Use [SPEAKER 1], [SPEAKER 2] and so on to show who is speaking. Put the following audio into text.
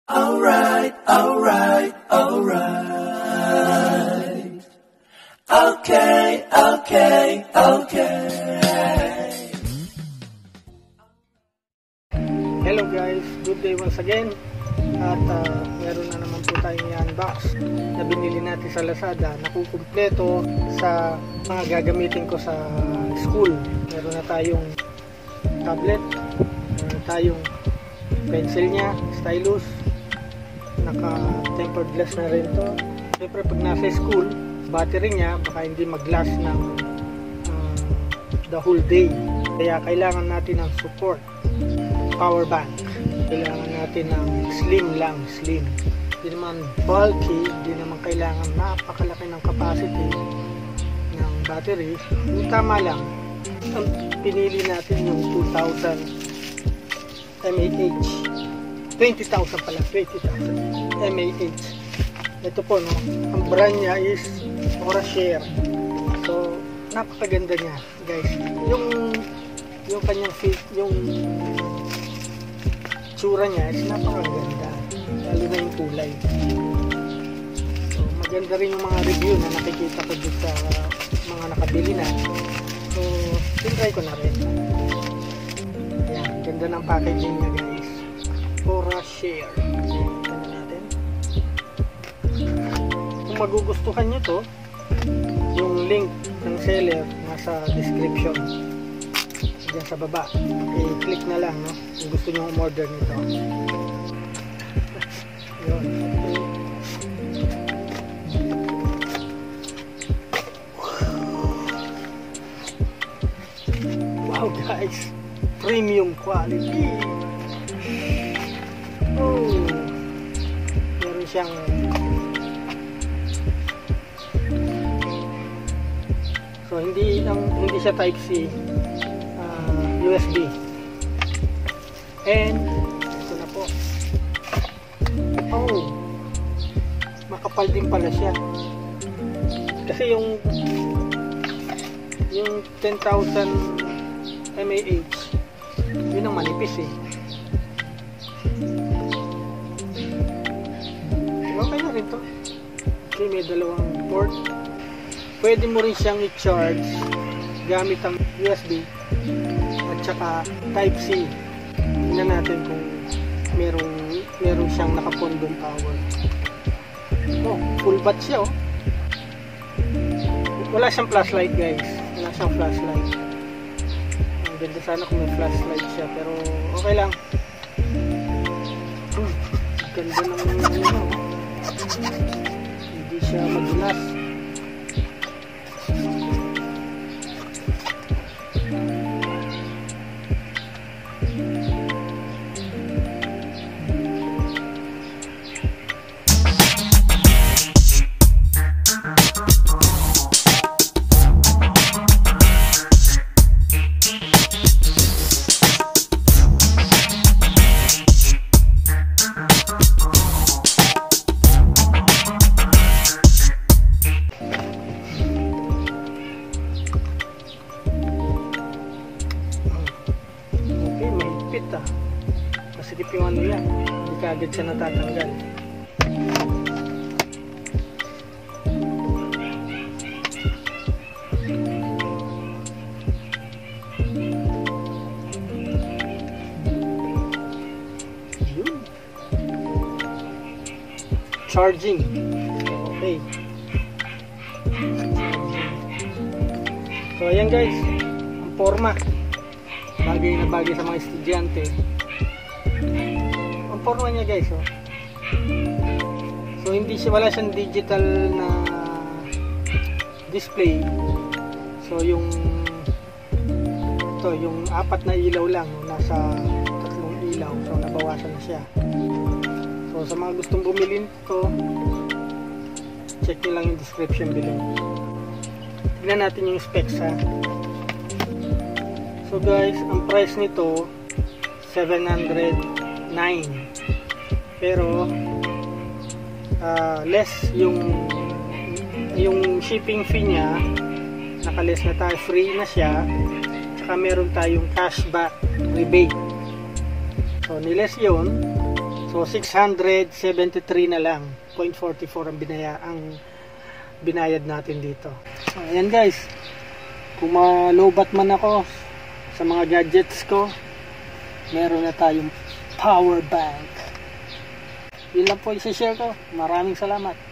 [SPEAKER 1] Alright, alright, alright. Okay, okay, okay.
[SPEAKER 2] Hello guys, good day once again. At meron na naman po tayong i-unbox na binili natin sa Lazada na kukumpleto sa mga gagamitin ko sa school. Meron na tayong tablet, meron na tayong pencil nya, stylus, naka-tempered glass na rin to. Siyempre pag nasa school, battery nya baka hindi mag-last ng the whole day. Kaya kailangan natin ng support, power bank. Kailangan natin ng slim lang, slim. Hindi naman bulky, hindi naman kailangan napakalaki ng capacity ng battery. Yung tama lang. Ang pinili natin yung 2,000 mAh. 20,000 pala, 20,000 mAh. Ito po, no, ang brand niya is Aurashare. So, napakaganda niya, guys. Yung kanyang fit, yung tsura niya is napakaganda, lalo na yung kulay. So, maganda rin yung mga review na nakikita ko dito sa mga nakabili na. So, tinry ko na rin. Ayan, ganda ng packaging niya, guys. Aurashare. Ganda natin. Kung magugustuhan nyo to, yung link ng seller nasa description dyan sa baba. I-click na lang, no, kung gusto nyo umorder nito. Yun. Wow guys, premium quality. Oh, meron siyang so hindi siya type C, USB. And ito na po. Oh, makapal din pala siya. Kasi yung 10,000 mAh yun ang manipis eh. Okay na rin to. Okay, may dalawang port. Pwede mo rin siyang i-charge gamit ang USB at saka type C. Tingnan natin kung meron siyang nakapondong power. Oh, full batch siya, oh. Wala siyang flashlight, guys. Wala siyang flashlight. Ang ganda sana kung may flashlight siya, pero okay lang. Ganda ng hindi siya madulas. Masikip yung ano yan, hindi kaagad siya natatanggal. Yun. Charging. Okay. So ayan guys, ang forma. Bagay na bagay sa mga estudyante. Ang forma niya guys, oh. So wala siyang digital na display. So yung apat na ilaw lang, nasa 3 ilaw. So nabawasan na siya. So sa mga gustong bumili nito, check nyo lang yung description below. Tignan natin yung specs, ha. So guys, ang price nito 709. Pero less yung shipping fee niya, naka-less na tayo, free na siya. Tsaka meron tayong cashback rebate. So niles yun. So 673 na lang, 0.44 ang binayad natin dito. So ayan guys, kung ma-lowbat man ako sa mga gadgets ko, meron na tayong power bank. Yun lang po i-share ko. Maraming salamat.